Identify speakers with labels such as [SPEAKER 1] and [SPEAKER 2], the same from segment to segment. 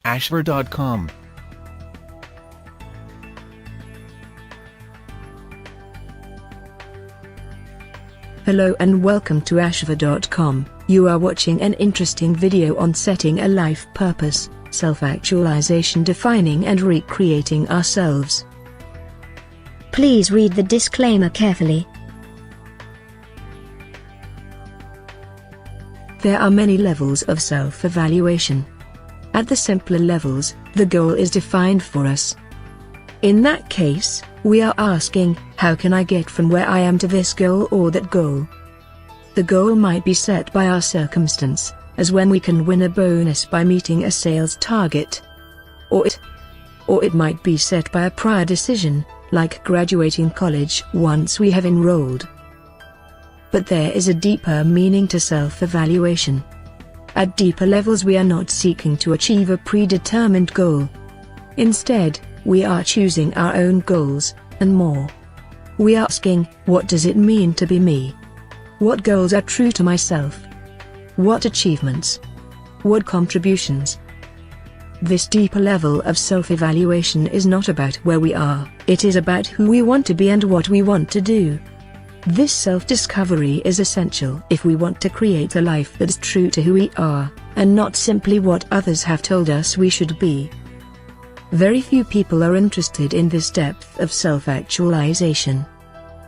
[SPEAKER 1] Ashver.com.
[SPEAKER 2] Hello and welcome to Ashver.com. You are watching an interesting video on setting a life purpose, self-actualization, defining and recreating ourselves.
[SPEAKER 3] Please read the disclaimer carefully.
[SPEAKER 2] There are many levels of self-evaluation. At the simpler levels, the goal is defined for us. In that case, we are asking, how can I get from where I am to this goal or that goal? The goal might be set by our circumstance, as when we can win a bonus by meeting a sales target. Or it might be set by a prior decision, like graduating college once we have enrolled. But there is a deeper meaning to self-evaluation. At deeper levels, we are not seeking to achieve a predetermined goal. Instead, we are choosing our own goals, and more. We are asking, what does it mean to be me? What goals are true to myself? What achievements? What contributions? This deeper level of self-evaluation is not about where we are, it is about who we want to be and what we want to do. This self-discovery is essential if we want to create a life that is true to who we are, and not simply what others have told us we should be. Very few people are interested in this depth of self-actualization.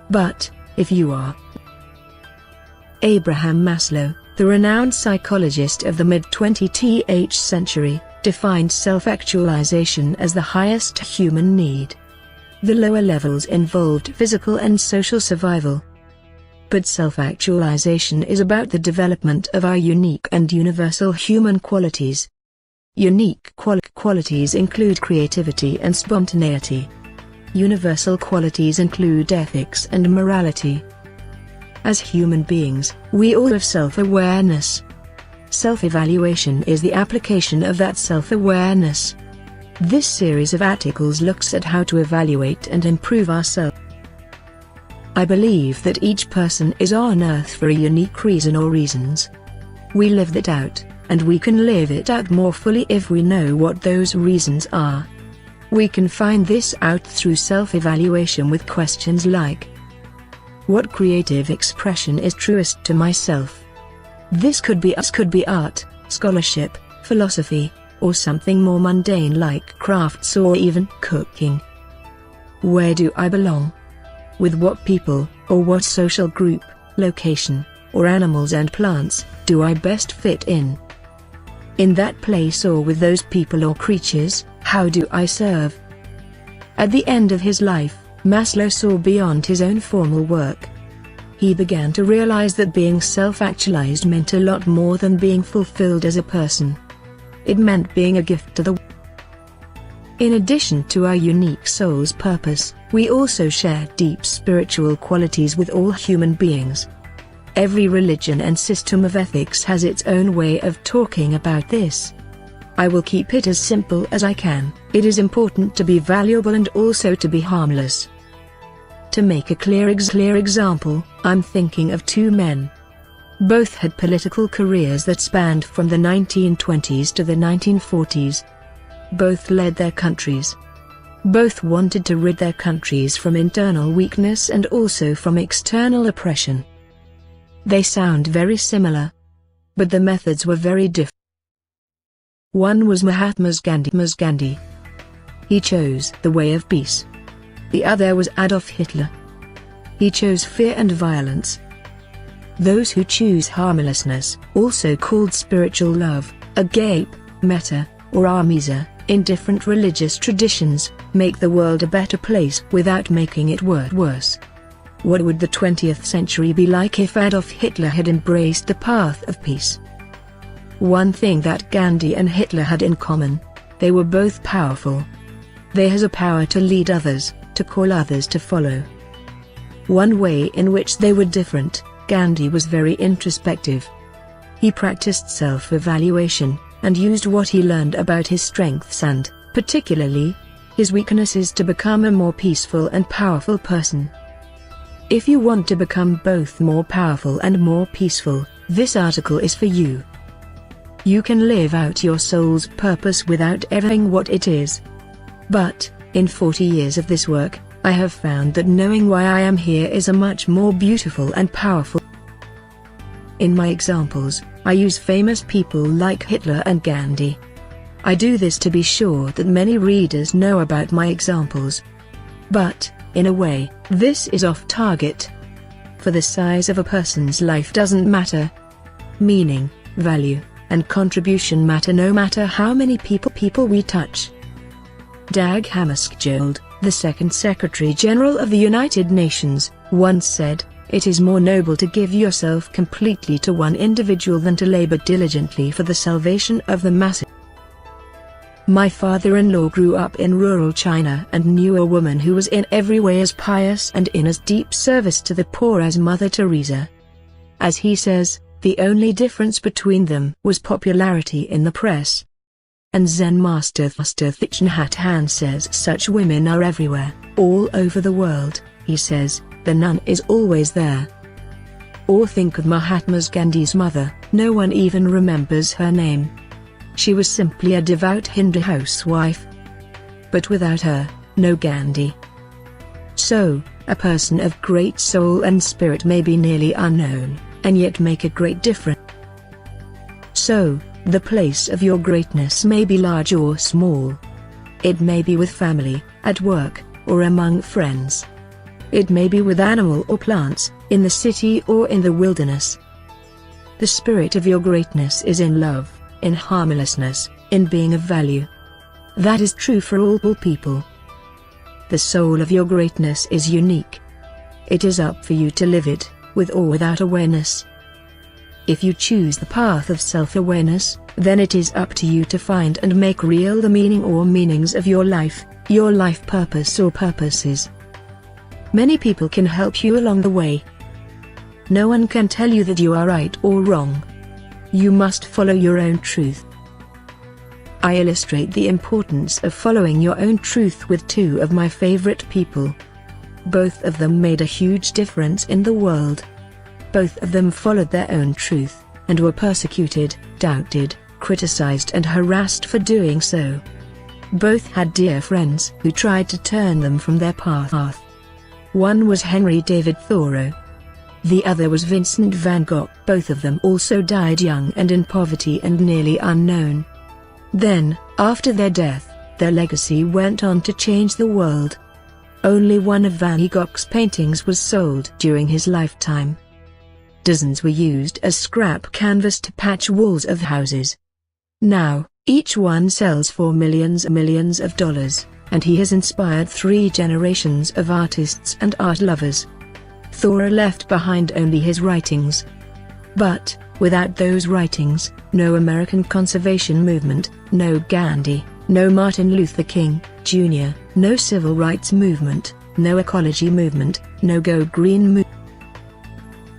[SPEAKER 2] But, if you are, Abraham Maslow, the renowned psychologist of the mid-20th century, defined self-actualization as the highest human need. The lower levels involved physical and social survival. But self-actualization is about the development of our unique and universal human qualities. Unique qualities include creativity and spontaneity. Universal qualities include ethics and morality. As human beings, we all have self-awareness. Self-evaluation is the application of that self-awareness. This series of articles looks at how to evaluate and improve ourselves. I believe that each person is on earth for a unique reason or reasons. We live that out, and we can live it out more fully if we know what those reasons are. We can find this out through self-evaluation with questions like, what creative expression is truest to myself? This could be art, scholarship, philosophy, or something more mundane like crafts or even cooking. Where do I belong? With what people, or what social group, location, or animals and plants, do I best fit in? In that place or with those people or creatures, how do I serve? At the end of his life, Maslow saw beyond his own formal work. He began to realize that being self-actualized meant a lot more than being fulfilled as a person. It meant being a gift to the world. In addition to our unique soul's purpose, we also share deep spiritual qualities with all human beings. Every religion and system of ethics has its own way of talking about this. I will keep it as simple as I can. It is important to be valuable and also to be harmless. To make a clear example, I'm thinking of two men. Both had political careers that spanned from the 1920s to the 1940s. Both led their countries. Both wanted to rid their countries from internal weakness and also from external oppression. They sound very similar, but the methods were very different. One was Mahatma Gandhi. He chose the way of peace. The other was Adolf Hitler. He chose fear and violence. Those who choose harmlessness, also called spiritual love, agape, metta, or amisa, in different religious traditions, make the world a better place without making it worse. What would the 20th century be like if Adolf Hitler had embraced the path of peace? One thing that Gandhi and Hitler had in common: they were both powerful. They had a power to lead others, to call others to follow. One way in which they were different: Gandhi was very introspective. He practiced self-evaluation, and used what he learned about his strengths and, particularly, his weaknesses to become a more peaceful and powerful person. If you want to become both more powerful and more peaceful, this article is for you. You can live out your soul's purpose without ever knowing what it is. But, in 40 years of this work, I have found that knowing why I am here is a much more beautiful and powerful. In my examples, I use famous people like Hitler and Gandhi. I do this to be sure that many readers know about my examples. But, in a way, this is off target. For the size of a person's life doesn't matter. Meaning, value, and contribution matter no matter how many people we touch. Dag Hammarskjöld, the second Secretary General of the United Nations, once said, "It is more noble to give yourself completely to one individual than to labor diligently for the salvation of the masses." My father-in-law grew up in rural China and knew a woman who was in every way as pious and in as deep service to the poor as Mother Teresa. As he says, the only difference between them was popularity in the press. And Zen Master Thich Nhat Hanh says such women are everywhere, all over the world. He says, the nun is always there. Or think of Mahatma Gandhi's mother, no one even remembers her name. She was simply a devout Hindu housewife. But without her, no Gandhi. So, a person of great soul and spirit may be nearly unknown, and yet make a great difference. So, the place of your greatness may be large or small. It may be with family, at work, or among friends. It may be with animal or plants, in the city or in the wilderness. The spirit of your greatness is in love, in harmlessness, in being of value. That is true for all people. The soul of your greatness is unique. It is up for you to live it, with or without awareness. If you choose the path of self-awareness, then it is up to you to find and make real the meaning or meanings of your life purpose or purposes. Many people can help you along the way. No one can tell you that you are right or wrong. You must follow your own truth. I illustrate the importance of following your own truth with two of my favorite people. Both of them made a huge difference in the world. Both of them followed their own truth, and were persecuted, doubted, criticized and harassed for doing so. Both had dear friends who tried to turn them from their path. One was Henry David Thoreau. The other was Vincent van Gogh. Both of them also died young and in poverty and nearly unknown. Then, after their death, their legacy went on to change the world. Only one of Van Gogh's paintings was sold during his lifetime. Dozens were used as scrap canvas to patch walls of houses. Now, each one sells for millions of dollars, and he has inspired 3 generations of artists and art lovers. Thoreau left behind only his writings. But, without those writings, no American conservation movement, no Gandhi, no Martin Luther King, Jr., no civil rights movement, no ecology movement, no Go Green movement.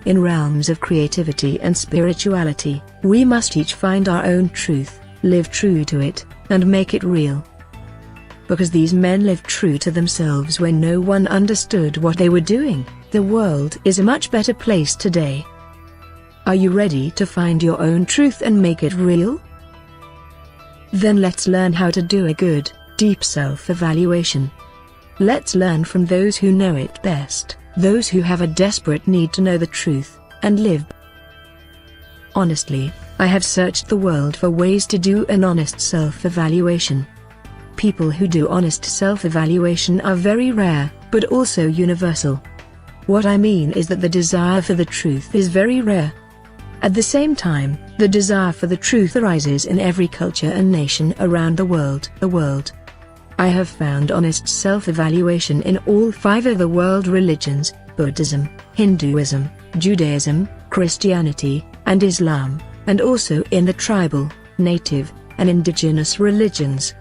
[SPEAKER 2] In realms of creativity and spirituality, we must each find our own truth, live true to it, and make it real. Because these men lived true to themselves when no one understood what they were doing, the world is a much better place today. Are you ready to find your own truth and make it real? Then let's learn how to do a good, deep self-evaluation. Let's learn from those who know it best, those who have a desperate need to know the truth, and live. Honestly, I have searched the world for ways to do an honest self-evaluation. People who do honest self-evaluation are very rare, but also universal. What I mean is that the desire for the truth is very rare. At the same time, the desire for the truth arises in every culture and nation around the world. I have found honest self-evaluation in all 5 of the world religions: Buddhism, Hinduism, Judaism, Christianity, and Islam, and also in the tribal, native, and indigenous religions.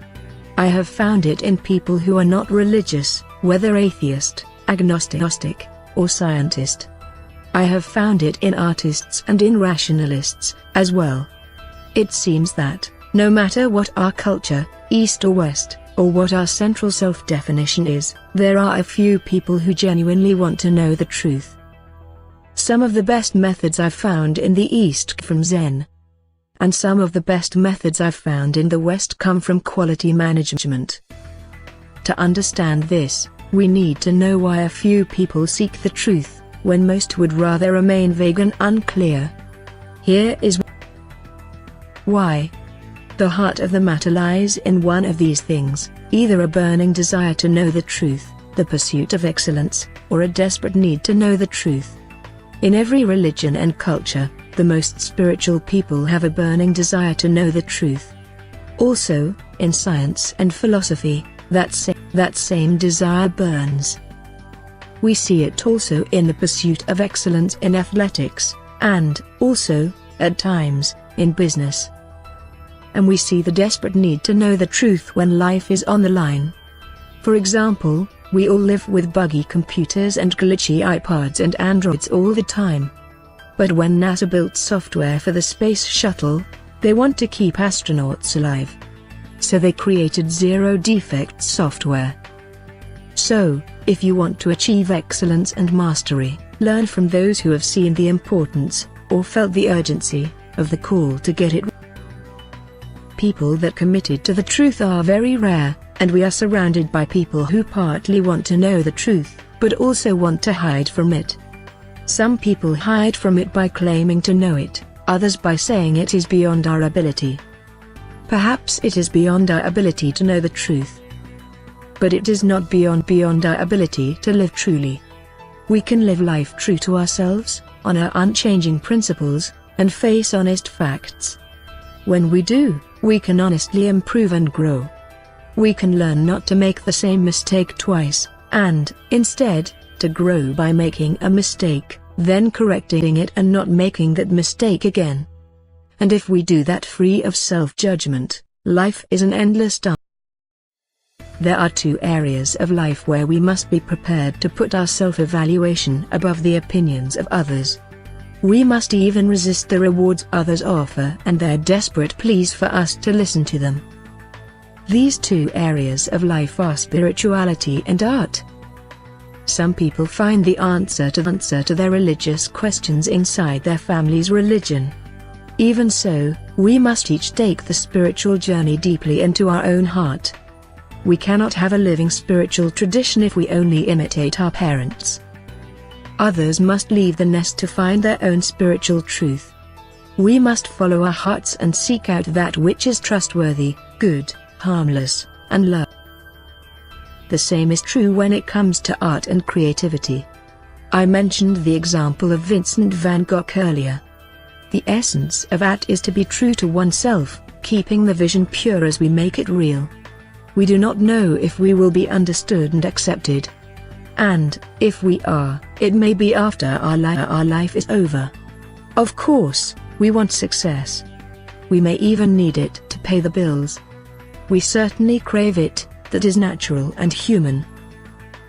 [SPEAKER 2] I have found it in people who are not religious, whether atheist, agnostic, or scientist. I have found it in artists and in rationalists, as well. It seems that, no matter what our culture, East or West, or what our central self-definition is, there are a few people who genuinely want to know the truth. Some of the best methods I've found in the East come from Zen. and some of the best methods I've found in the West come from quality management. To understand this, we need to know why a few people seek the truth, when most would rather remain vague and unclear. Here is why. The heart of the matter lies in one of these things, either a burning desire to know the truth, the pursuit of excellence, or a desperate need to know the truth. In every religion and culture, the most spiritual people have a burning desire to know the truth. Also, in science and philosophy, that same desire burns. We see it also in the pursuit of excellence in athletics, and, also, at times, in business. And we see the desperate need to know the truth when life is on the line. For example, we all live with buggy computers and glitchy iPods and Androids all the time. But when NASA built software for the space shuttle, they want to keep astronauts alive. So they created zero-defect software. So, if you want to achieve excellence and mastery, learn from those who have seen the importance, or felt the urgency, of the call to get it right. People that committed to the truth are very rare, and we are surrounded by people who partly want to know the truth, but also want to hide from it. Some people hide from it by claiming to know it, others by saying it is beyond our ability. Perhaps it is beyond our ability to know the truth. But it is not beyond our ability to live truly. We can live life true to ourselves, on our unchanging principles, and face honest facts. When we do, we can honestly improve and grow. We can learn not to make the same mistake twice, and, instead, to grow by making a mistake, then correcting it and not making that mistake again. And if we do that free of self-judgment, life is an endless dance. There are two areas of life where we must be prepared to put our self-evaluation above the opinions of others. We must even resist the rewards others offer and their desperate pleas for us to listen to them. These two areas of life are spirituality and art. Some people find the answer to their religious questions inside their family's religion. Even so, we must each take the spiritual journey deeply into our own heart. We cannot have a living spiritual tradition if we only imitate our parents. Others must leave the nest to find their own spiritual truth. We must follow our hearts and seek out that which is trustworthy, good, harmless, and love. The same is true when it comes to art and creativity. I mentioned the example of Vincent van Gogh earlier. The essence of art is to be true to oneself, keeping the vision pure as we make it real. We do not know if we will be understood and accepted. And, if we are, it may be after our life is over. Of course, we want success. We may even need it to pay the bills. We certainly crave it, that is natural and human.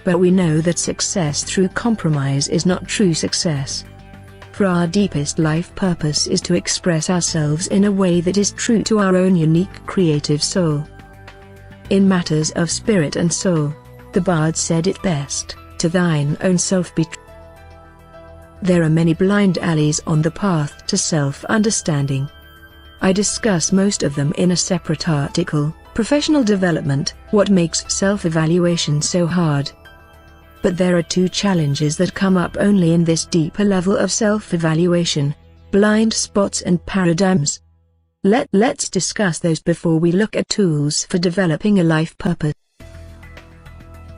[SPEAKER 2] But we know that success through compromise is not true success. For our deepest life purpose is to express ourselves in a way that is true to our own unique creative soul. In matters of spirit and soul, the bard said it best, to thine own self be true. There are many blind alleys on the path to self-understanding. I discuss most of them in a separate article, Professional Development, What Makes Self-Evaluation So Hard. But there are two challenges that come up only in this deeper level of self-evaluation: blind spots and paradigms. Let's discuss those before we look at tools for developing a life purpose.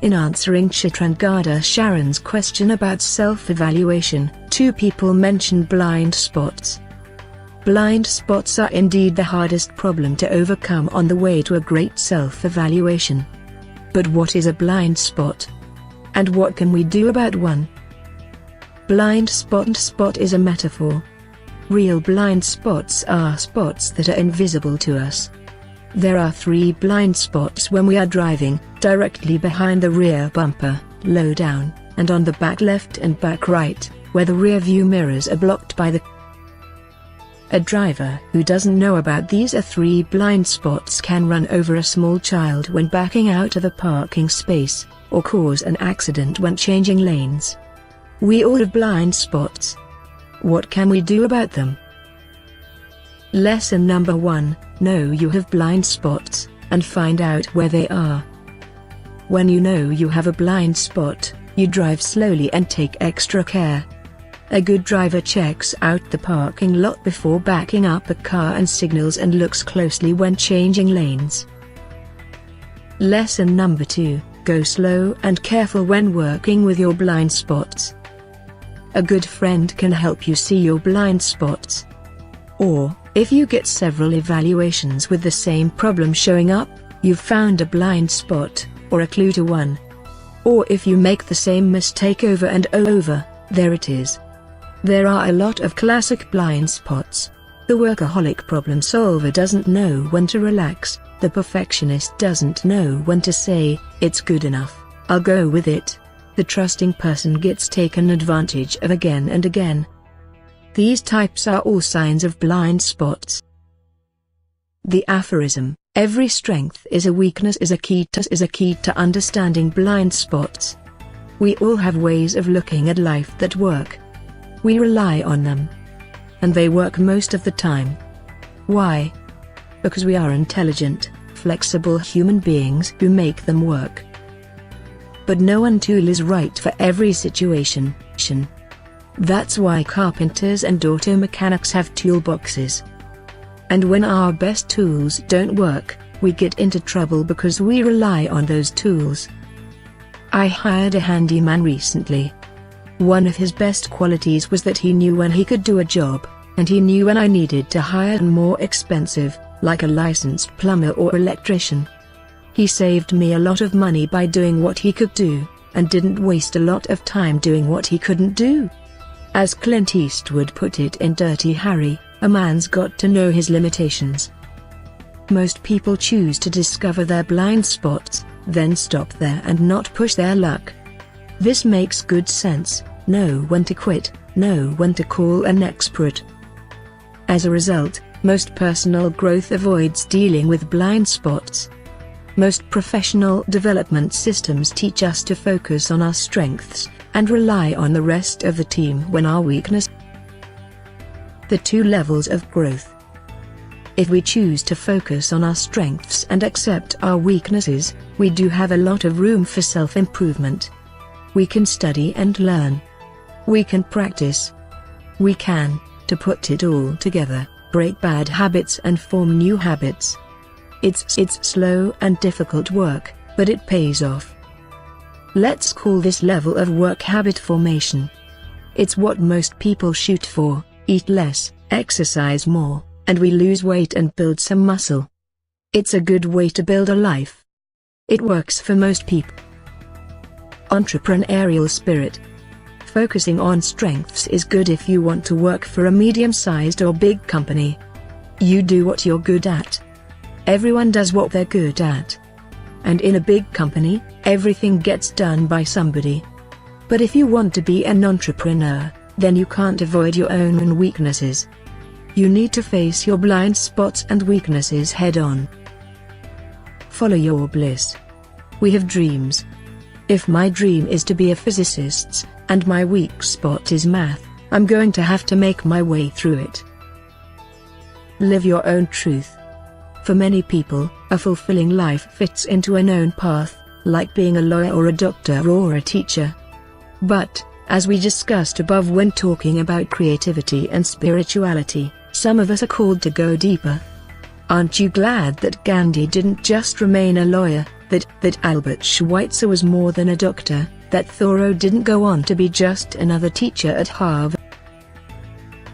[SPEAKER 2] In answering Chitrangada Sharon's question about self-evaluation, two people mentioned blind spots. Blind spots are indeed the hardest problem to overcome on the way to a great self-evaluation. But what is a blind spot? And what can we do about one? Blind spot is a metaphor. Real blind spots are spots that are invisible to us. There are 3 blind spots when we are driving: directly behind the rear bumper, low down, and on the back left and back right, where the rear view mirrors are blocked by the A driver who doesn't know about these 3 blind spots can run over a small child when backing out of a parking space, or cause an accident when changing lanes. We all have blind spots. What can we do about them? Lesson number 1, know you have blind spots, and find out where they are. When you know you have a blind spot, you drive slowly and take extra care. A good driver checks out the parking lot before backing up a car and signals and looks closely when changing lanes. Lesson number 2, go slow and careful when working with your blind spots. A good friend can help you see your blind spots. Or, if you get several evaluations with the same problem showing up, you've found a blind spot, or a clue to one. Or if you make the same mistake over and over, there it is. There are a lot of classic blind spots. The workaholic problem solver doesn't know when to relax, the perfectionist doesn't know when to say, "It's good enough, I'll go with it." The trusting person gets taken advantage of again and again. These types are all signs of blind spots. The aphorism, "Every strength is a weakness," is a key to understanding blind spots. We all have ways of looking at life that work. We rely on them. And they work most of the time. Why? Because we are intelligent, flexible human beings who make them work. But no one tool is right for every situation. That's why carpenters and auto mechanics have toolboxes. And when our best tools don't work, we get into trouble because we rely on those tools. I hired a handyman recently. One of his best qualities was that he knew when he could do a job, and he knew when I needed to hire someone more expensive, like a licensed plumber or electrician. He saved me a lot of money by doing what he could do, and didn't waste a lot of time doing what he couldn't do. As Clint Eastwood put it in Dirty Harry, a man's got to know his limitations. Most people choose to discover their blind spots, then stop there and not push their luck. This makes good sense. Know when to quit, know when to call an expert. As a result, most personal growth avoids dealing with blind spots. Most professional development systems teach us to focus on our strengths, and rely on the rest of the team when our weakness. The 2 levels of growth. If we choose to focus on our strengths and accept our weaknesses, we do have a lot of room for self-improvement. We can study and learn. We can practice. We can, to put it all together, break bad habits and form new habits. It's slow and difficult work, but it pays off. Let's call this level of work habit formation. It's what most people shoot for: eat less, exercise more, and we lose weight and build some muscle. It's a good way to build a life. It works for most people. Entrepreneurial spirit. Focusing on strengths is good if you want to work for a medium-sized or big company. You do what you're good at. Everyone does what they're good at. And in a big company, everything gets done by somebody. But if you want to be an entrepreneur, then you can't avoid your own weaknesses. You need to face your blind spots and weaknesses head-on. Follow your bliss. We have dreams. If my dream is to be a physicist, and my weak spot is math, I'm going to have to make my way through it. Live your own truth. For many people, a fulfilling life fits into a known path, like being a lawyer or a doctor or a teacher. But, as we discussed above when talking about creativity and spirituality, some of us are called to go deeper. Aren't you glad that Gandhi didn't just remain a lawyer, that Albert Schweitzer was more than a doctor, that Thoreau didn't go on to be just another teacher at Harvard?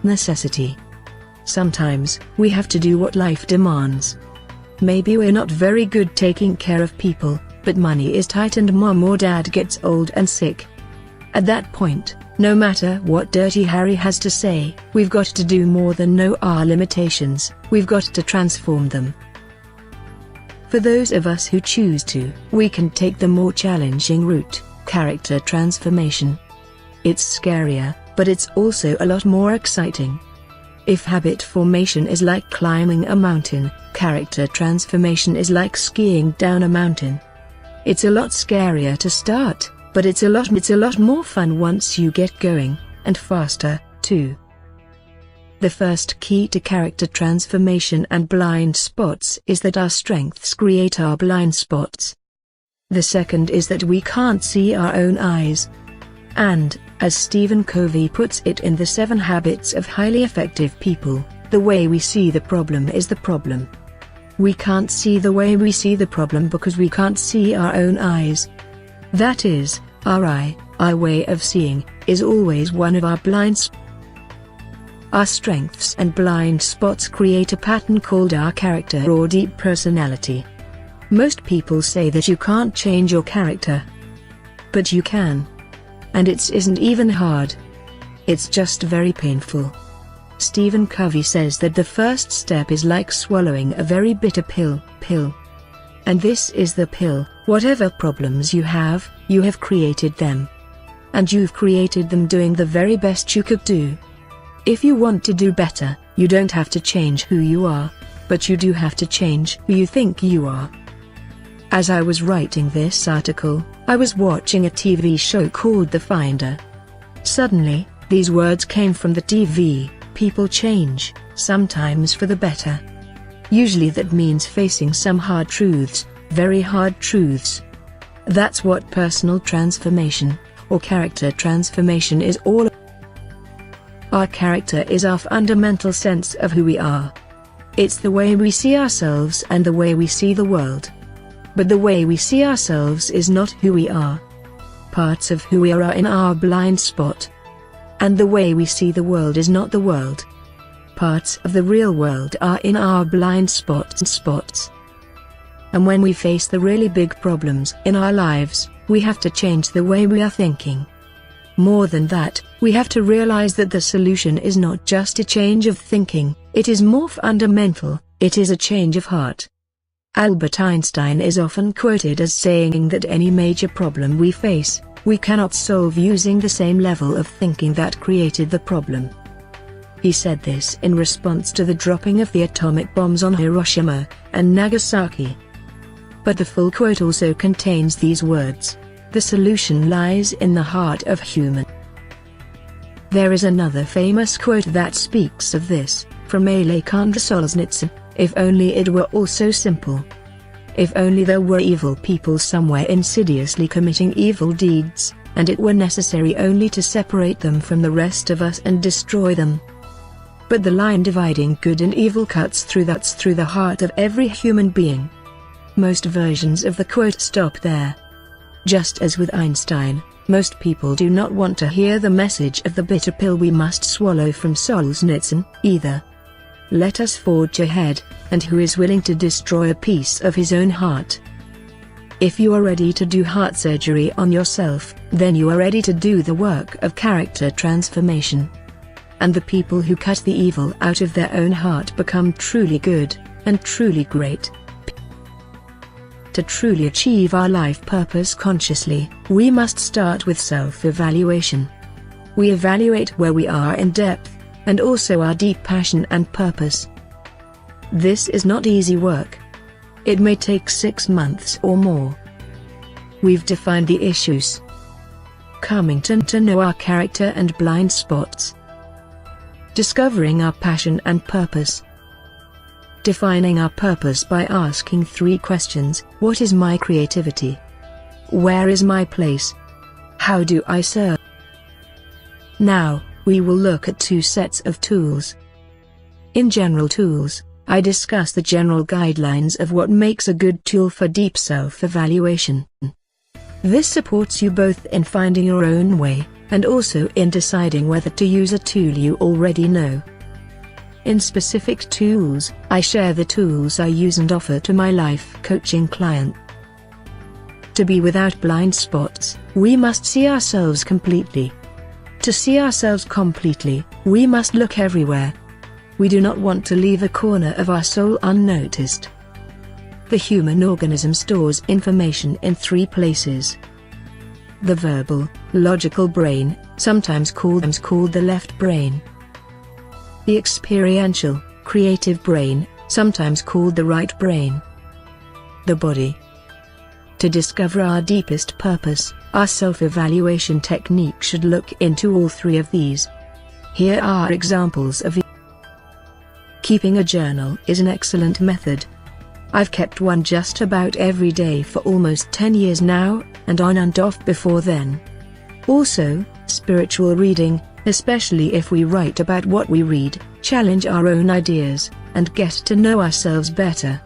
[SPEAKER 2] Necessity. Sometimes, we have to do what life demands. Maybe we're not very good taking care of people, but money is tight and mom or dad gets old and sick. At that point, no matter what Dirty Harry has to say, we've got to do more than know our limitations, we've got to transform them. For those of us who choose to, we can take the more challenging route, character transformation. It's scarier, but it's also a lot more exciting. If habit formation is like climbing a mountain, character transformation is like skiing down a mountain. It's a lot scarier to start, but it's a lot more fun once you get going, and faster, too. The first key to character transformation and blind spots is that our strengths create our blind spots. The second is that we can't see our own eyes. And, as Stephen Covey puts it in The 7 Habits of Highly Effective People, the way we see the problem is the problem. We can't see the way we see the problem because we can't see our own eyes. That is, our eye, our way of seeing, is always one of our blind spots. Our strengths and blind spots create a pattern called our character or deep personality. Most people say that you can't change your character. But you can. And it isn't even hard. It's just very painful. Stephen Covey says that the first step is like swallowing a very bitter pill. And this is the pill. Whatever problems you have created them. And you've created them doing the very best you could do. If you want to do better, you don't have to change who you are, but you do have to change who you think you are. As I was writing this article, I was watching a TV show called The Finder. Suddenly, these words came from the TV: people change, sometimes for the better. Usually that means facing some hard truths, very hard truths. That's what personal transformation, or character transformation is all about. Our character is our fundamental sense of who we are. It's the way we see ourselves and the way we see the world. But the way we see ourselves is not who we are. Parts of who we are in our blind spot. And the way we see the world is not the world. Parts of the real world are in our blind spots. And when we face the really big problems in our lives, we have to change the way we are thinking. More than that, we have to realize that the solution is not just a change of thinking, it is more fundamental, it is a change of heart. Albert Einstein is often quoted as saying that any major problem we face, we cannot solve using the same level of thinking that created the problem. He said this in response to the dropping of the atomic bombs on Hiroshima and Nagasaki. But the full quote also contains these words: the solution lies in the heart of human. There is another famous quote that speaks of this, from Alexander Solzhenitsyn: if only it were all so simple. If only there were evil people somewhere insidiously committing evil deeds, and it were necessary only to separate them from the rest of us and destroy them. But the line dividing good and evil cuts through the heart of every human being. Most versions of the quote stop there. Just as with Einstein, most people do not want to hear the message of the bitter pill we must swallow from Solzhenitsyn, either. Let us forge ahead, and who is willing to destroy a piece of his own heart? If you are ready to do heart surgery on yourself, then you are ready to do the work of character transformation. And the people who cut the evil out of their own heart become truly good, and truly great. To truly achieve our life purpose consciously, we must start with self-evaluation. We evaluate where we are in depth, and also our deep passion and purpose. This is not easy work. It may take 6 months or more. We've defined the issues. Coming to know our character and blind spots. Discovering our passion and purpose. Defining our purpose by asking 3 questions: what is my creativity? Where is my place? How do I serve? Now, we will look at 2 sets of tools. In general tools, I discuss the general guidelines of what makes a good tool for deep self-evaluation. This supports you both in finding your own way, and also in deciding whether to use a tool you already know. In specific tools, I share the tools I use and offer to my life coaching client. To be without blind spots, we must see ourselves completely. To see ourselves completely, we must look everywhere. We do not want to leave a corner of our soul unnoticed. The human organism stores information in 3 places. The verbal, logical brain, sometimes called the left brain. The experiential, creative brain, sometimes called the right brain. The body. To discover our deepest purpose, our self-evaluation technique should look into all 3 of these. Here are examples of Keeping a journal is an excellent method. I've kept one just about every day for almost 10 years now, and on and off before then. Also, spiritual reading, especially if we write about what we read, challenge our own ideas, and get to know ourselves better.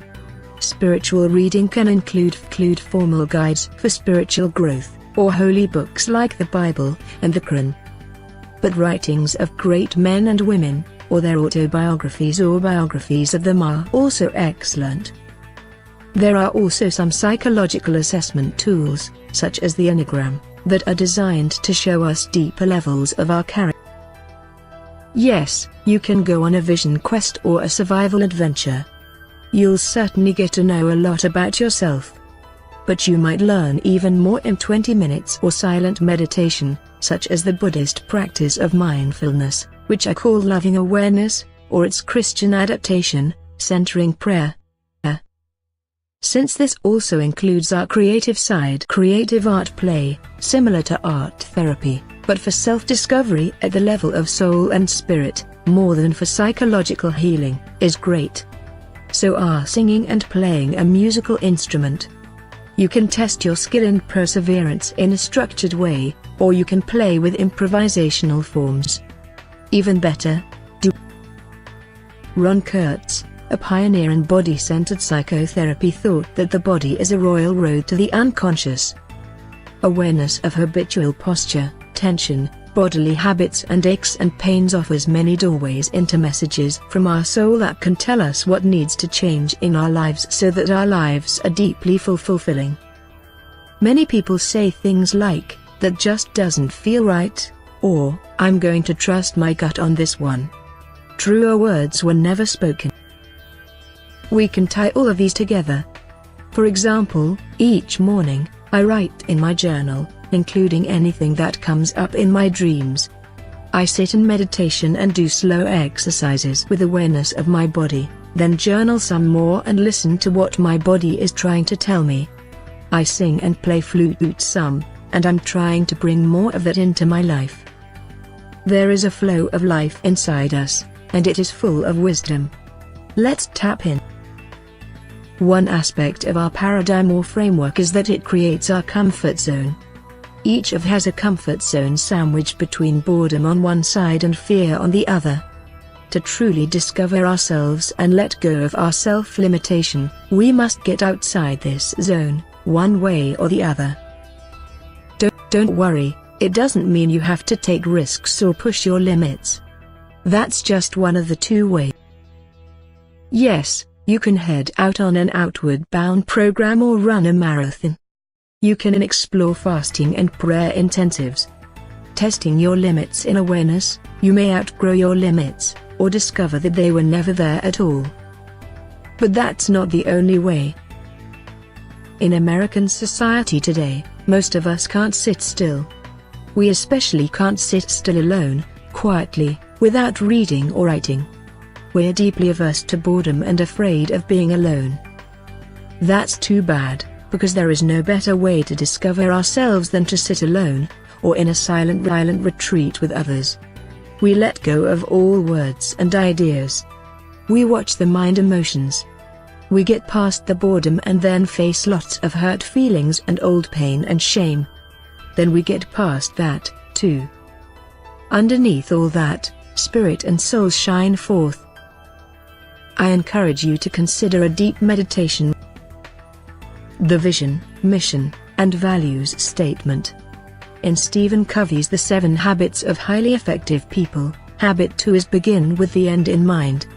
[SPEAKER 2] Spiritual reading can include formal guides for spiritual growth, or holy books like the Bible and the Quran. But writings of great men and women, or their autobiographies or biographies of them are also excellent. There are also some psychological assessment tools, such as the Enneagram, that are designed to show us deeper levels of our character. Yes, you can go on a vision quest or a survival adventure. You'll certainly get to know a lot about yourself. But you might learn even more in 20 minutes or silent meditation, such as the Buddhist practice of mindfulness, which I call loving awareness, or its Christian adaptation, centering prayer. Since this also includes our creative side, creative art play, similar to art therapy, but for self-discovery at the level of soul and spirit, more than for psychological healing, is great. So are singing and playing a musical instrument. You can test your skill and perseverance in a structured way, or you can play with improvisational forms. Even better, do. Ron Kurtz, a pioneer in body-centered psychotherapy, thought that the body is a royal road to the unconscious. Awareness of habitual posture, tension, bodily habits and aches and pains offers many doorways into messages from our soul that can tell us what needs to change in our lives so that our lives are deeply fulfilling. Many people say things like, "That just doesn't feel right," or, "I'm going to trust my gut on this one." Truer words were never spoken. We can tie all of these together. For example, each morning, I write in my journal, including anything that comes up in my dreams. I sit in meditation and do slow exercises with awareness of my body, then journal some more and listen to what my body is trying to tell me. I sing and play flute some, and I'm trying to bring more of that into my life. There is a flow of life inside us, and it is full of wisdom. Let's tap in. One aspect of our paradigm or framework is that it creates our comfort zone. Each of us has a comfort zone sandwiched between boredom on one side and fear on the other. To truly discover ourselves and let go of our self-limitation, we must get outside this zone, one way or the other. Don't worry, it doesn't mean you have to take risks or push your limits. That's just one of the two ways. Yes, you can head out on an outward-bound program or run a marathon. You can explore fasting and prayer intensives. Testing your limits in awareness, you may outgrow your limits, or discover that they were never there at all. But that's not the only way. In American society today, most of us can't sit still. We especially can't sit still alone, quietly, without reading or writing. We're deeply averse to boredom and afraid of being alone. That's too bad, because there is no better way to discover ourselves than to sit alone, or in a silent retreat with others. We let go of all words and ideas. We watch the mind emotions. We get past the boredom and then face lots of hurt feelings and old pain and shame. Then we get past that, too. Underneath all that, spirit and soul shine forth. I encourage you to consider a deep meditation. The vision, mission, and values statement. In Stephen Covey's The 7 Habits of Highly Effective People, habit 2 is begin with the end in mind.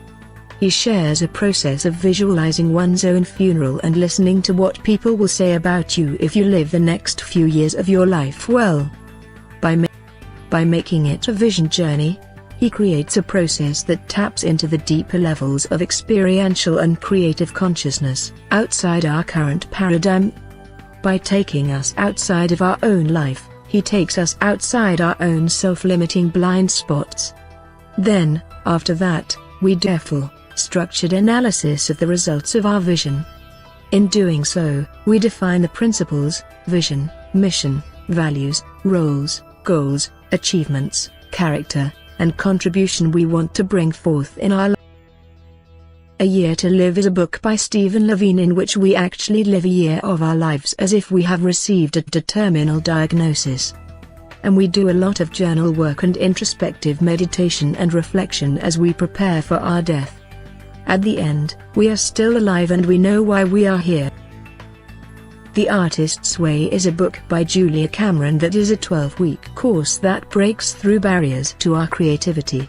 [SPEAKER 2] He shares a process of visualizing one's own funeral and listening to what people will say about you if you live the next few years of your life well. By making it a vision journey, he creates a process that taps into the deeper levels of experiential and creative consciousness, outside our current paradigm. By taking us outside of our own life, he takes us outside our own self-limiting blind spots. Then, after that, we do a full, structured analysis of the results of our vision. In doing so, we define the principles, vision, mission, values, roles, goals, achievements, character, and contribution we want to bring forth in our life. A Year to Live is a book by Stephen Levine in which we actually live a year of our lives as if we have received a terminal diagnosis. And we do a lot of journal work and introspective meditation and reflection as we prepare for our death. At the end, we are still alive and we know why we are here. The Artist's Way is a book by Julia Cameron that is a 12-week course that breaks through barriers to our creativity.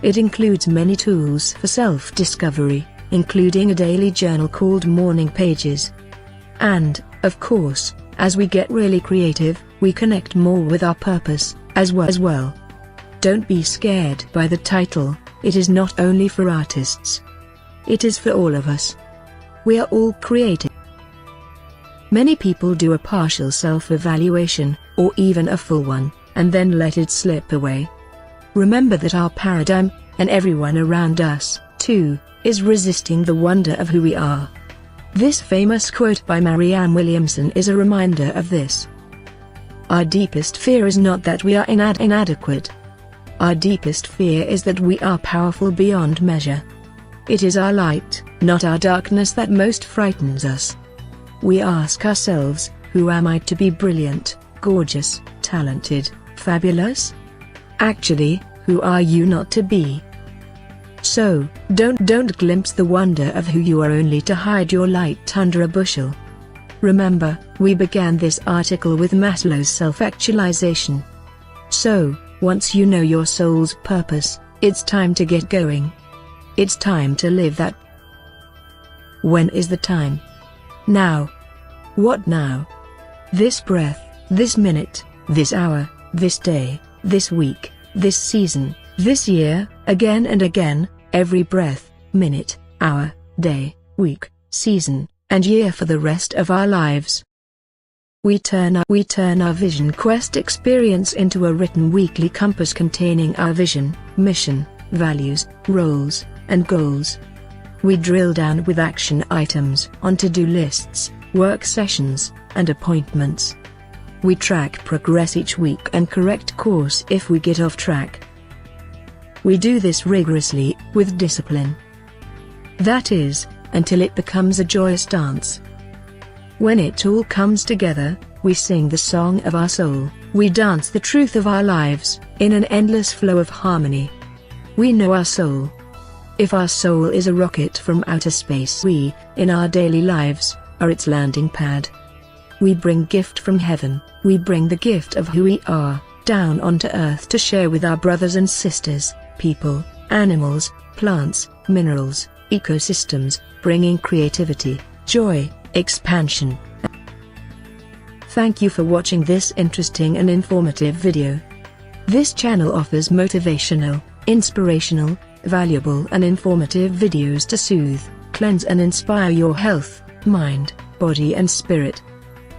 [SPEAKER 2] It includes many tools for self-discovery, including a daily journal called Morning Pages. And, of course, as we get really creative, we connect more with our purpose, as well. Don't be scared by the title, it is not only for artists. It is for all of us. We are all creative. Many people do a partial self-evaluation, or even a full one, and then let it slip away. Remember that our paradigm, and everyone around us, too, is resisting the wonder of who we are. This famous quote by Marianne Williamson is a reminder of this. Our deepest fear is not that we are inadequate. Our deepest fear is that we are powerful beyond measure. It is our light, not our darkness, that most frightens us. We ask ourselves, who am I to be brilliant, gorgeous, talented, fabulous? Actually, who are you not to be? So, don't glimpse the wonder of who you are only to hide your light under a bushel. Remember, we began this article with Maslow's self-actualization. So, once you know your soul's purpose, it's time to get going. It's time to live that. When is the time? Now. What now? This breath, this minute, this hour, this day, this week, this season, this year, again and again, every breath, minute, hour, day, week, season, and year for the rest of our lives. We turn our Vision Quest experience into a written weekly compass containing our vision, mission, values, roles, and goals. We drill down with action items on to-do lists, work sessions, and appointments. We track progress each week and correct course if we get off track. We do this rigorously, with discipline. That is, until it becomes a joyous dance. When it all comes together, we sing the song of our soul, we dance the truth of our lives, in an endless flow of harmony. We know our soul. If our soul is a rocket from outer space, we, in our daily lives, are its landing pad. We bring gift from heaven, we bring the gift of who we are, down onto earth to share with our brothers and sisters, people, animals, plants, minerals, ecosystems, bringing creativity, joy, expansion. Thank you for watching this interesting and informative video. This channel offers motivational, inspirational, valuable and informative videos to soothe, cleanse and inspire your health, mind, body and spirit.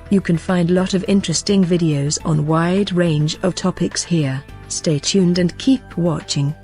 [SPEAKER 2] You can find a lot of interesting videos on wide range of topics here. Stay tuned and keep watching.